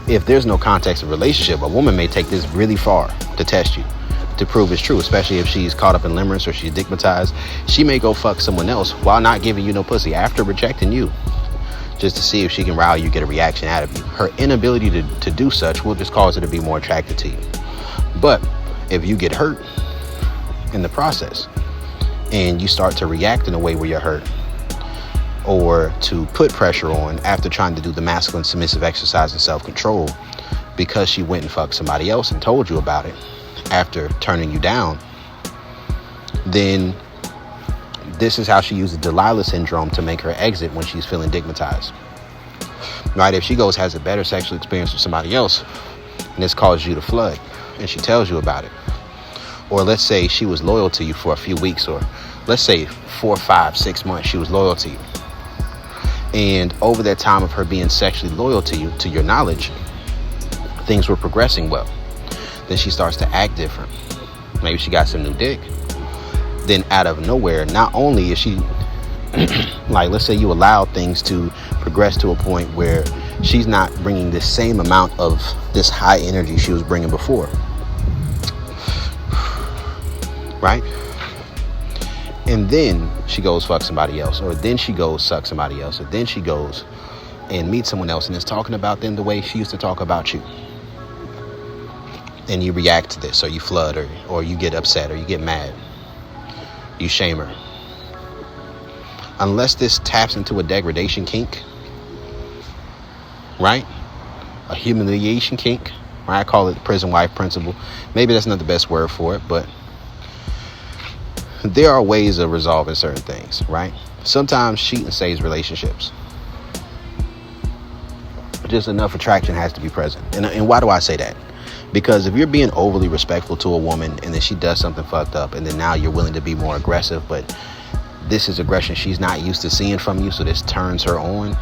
if there's no context of relationship, a woman may take this really far to test you, to prove it's true, especially if she's caught up in limerence or she's dickmatized. She may go fuck someone else while not giving you no pussy after rejecting you. just to see if she can rile you, get a reaction out of you. Her inability to do such will just cause her to be more attracted to you. But if you get hurt in the process and you start to react in a way where you're hurt, or to put pressure on after trying to do the masculine submissive exercise and self-control because she went and fucked somebody else and told you about it after turning you down, then this is how she uses Delilah syndrome to make her exit when she's feeling digmatized. Right? If she goes, has a better sexual experience with somebody else, and this causes you to flood, and she tells you about it. Or let's say she was loyal to you for a few weeks, or let's say 4, 5, 6 months she was loyal to you. And over that time of her being sexually loyal to you, to your knowledge, things were progressing well. Then she starts to act different. Maybe she got some new dick. Then out of nowhere, not only is she like, let's say you allow things to progress to a point where she's not bringing the same amount of this high energy she was bringing before, right? And then she goes fuck somebody else, or then she goes suck somebody else, or then she goes and meets someone else and is talking about them the way she used to talk about you. And you react to this, or you flood, or you get upset, or you get mad. You shame her. Unless this taps into a degradation kink, right? A humiliation kink, right? I call it the prison wife principle. Maybe that's not the best word for it, but there are ways of resolving certain things, right? Sometimes cheating saves relationships. Just enough attraction has to be present. And why do I say that? Because if you're being overly respectful to a woman and then she does something fucked up, and then now you're willing to be more aggressive, but this is aggression she's not used to seeing from you, so this turns her on.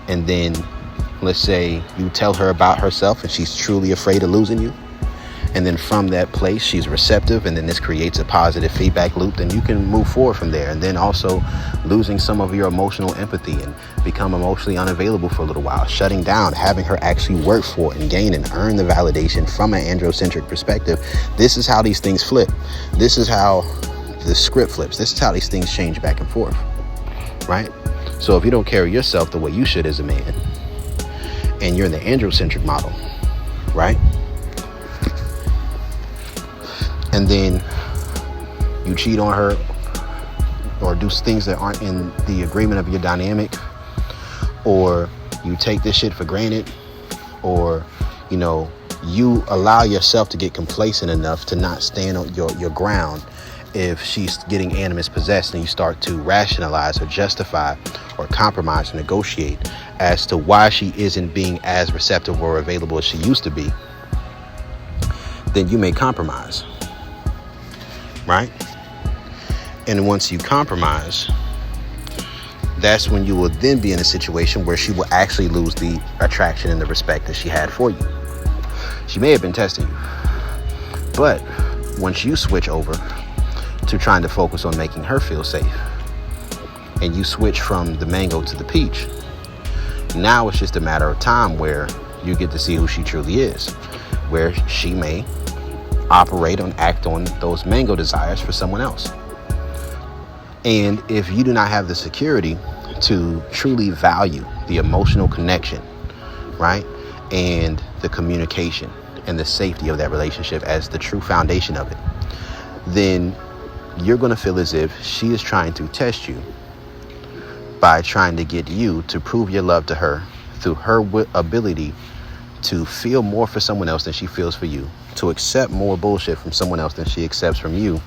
And then let's say you tell her about herself and she's truly afraid of losing you. And then from that place, she's receptive, and then this creates a positive feedback loop. Then you can move forward from there. And then also losing some of your emotional empathy and become emotionally unavailable for a little while, shutting down, having her actually work for it and gain and earn the validation from an androcentric perspective. This is how these things flip. This is how the script flips. This is how these things change back and forth, right? So if you don't carry yourself the way you should as a man, and you're in the androcentric model, right? And then you cheat on her or do things that aren't in the agreement of your dynamic, or you take this shit for granted, or, you know, you allow yourself to get complacent enough to not stand on your ground if she's getting animus possessed, and you start to rationalize or justify or compromise or negotiate as to why she isn't being as receptive or available as she used to be, then you may compromise. Right? And once you compromise, that's when you will then be in a situation where she will actually lose the attraction and the respect that she had for you. She may have been testing you, but once you switch over to trying to focus on making her feel safe, and you switch from the mango to the peach, now it's just a matter of time where you get to see who she truly is, where she may operate and act on those mango desires for someone else. And if you do not have the security to truly value the emotional connection, right, and the communication and the safety of that relationship as the true foundation of it, then you're going to feel as if she is trying to test you by trying to get you to prove your love to her through her ability to feel more for someone else than she feels for you, to accept more bullshit from someone else than she accepts from you,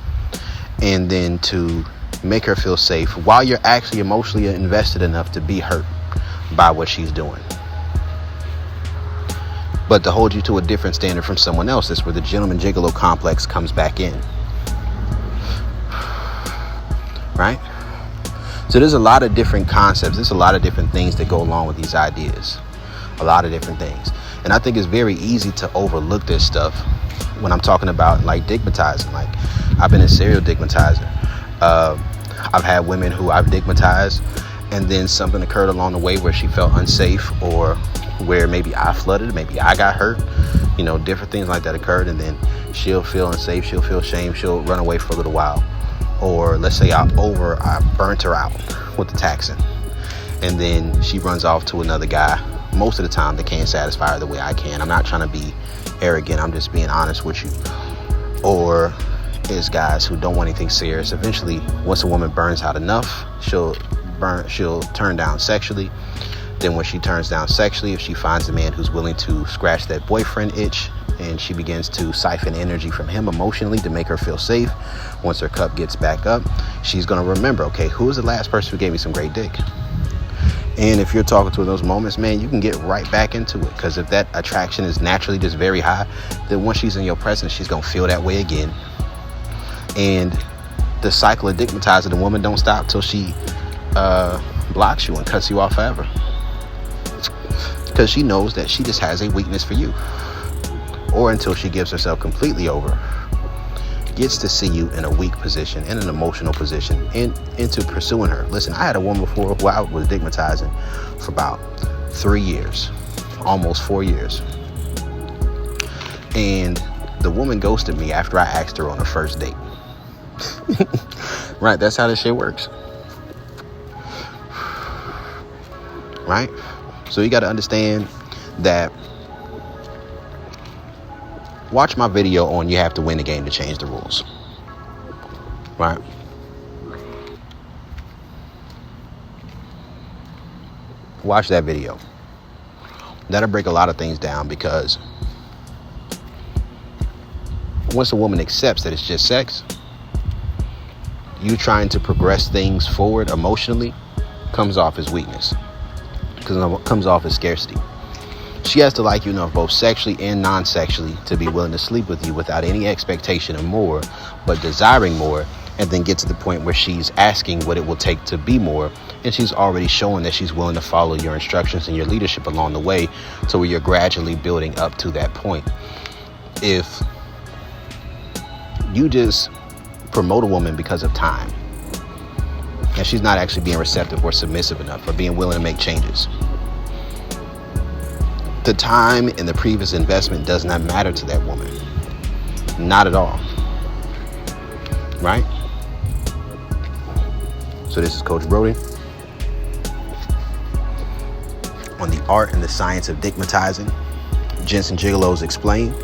and then to make her feel safe while you're actually emotionally invested enough to be hurt by what she's doing. But to hold you to a different standard from someone else, that's where the gentleman gigolo complex comes back in. Right? So there's a lot of different concepts. There's a lot of different things that go along with these ideas. A lot of different things. And I think it's very easy to overlook this stuff when I'm talking about like dickmatizing. Like, I've been a serial dickmatizer. I've had women who I've dickmatized, and then something occurred along the way where she felt unsafe, or where maybe I flooded, maybe I got hurt. You know, different things like that occurred, and then she'll feel unsafe, she'll feel shame, she'll run away for a little while. Or let's say I burnt her out with the taxing. and then she runs off to another guy. Most of the time they can't satisfy her the way I can. I'm not trying to be arrogant, I'm just being honest with you. Or is guys who don't want anything serious. Eventually, once a woman burns out enough, she'll turn down sexually. Then when she turns down sexually, if she finds a man who's willing to scratch that boyfriend itch, and she begins to siphon energy from him emotionally to make her feel safe, once her cup gets back up, she's going to remember, okay, who was the last person who gave me some great dick? And if you're talking to those moments, man, you can get right back into it. Because if that attraction is naturally just very high, then once she's in your presence, she's going to feel that way again. And the cycle of dickmatizing the woman don't stop till she blocks you and cuts you off forever. Because she knows that she just has a weakness for you. Or until she gives herself completely over, gets to see you in a weak position, in an emotional position, and into pursuing her. Listen, I had a woman before who I was dickmatizing for about 3 years, almost 4 years. And the woman ghosted me after I asked her on the first date. Right, that's how this shit works. Right? So you got to understand that. Watch my video on you have to win the game to change the rules. Right? Watch that video. That'll break a lot of things down, because once a woman accepts that it's just sex, you trying to progress things forward emotionally comes off as weakness. Because it comes off as scarcity. She has to like you enough, both sexually and non-sexually, to be willing to sleep with you without any expectation of more, but desiring more, and then get to the point where she's asking what it will take to be more, and she's already showing that she's willing to follow your instructions and your leadership along the way, to where you're gradually building up to that point. If you just promote a woman because of time, and she's not actually being receptive or submissive enough, or being willing to make changes, the time and the previous investment does not matter to that woman. Not at all. Right? So this is Coach Brody on the art and the science of dickmatizing. Gents and Gigolos explained.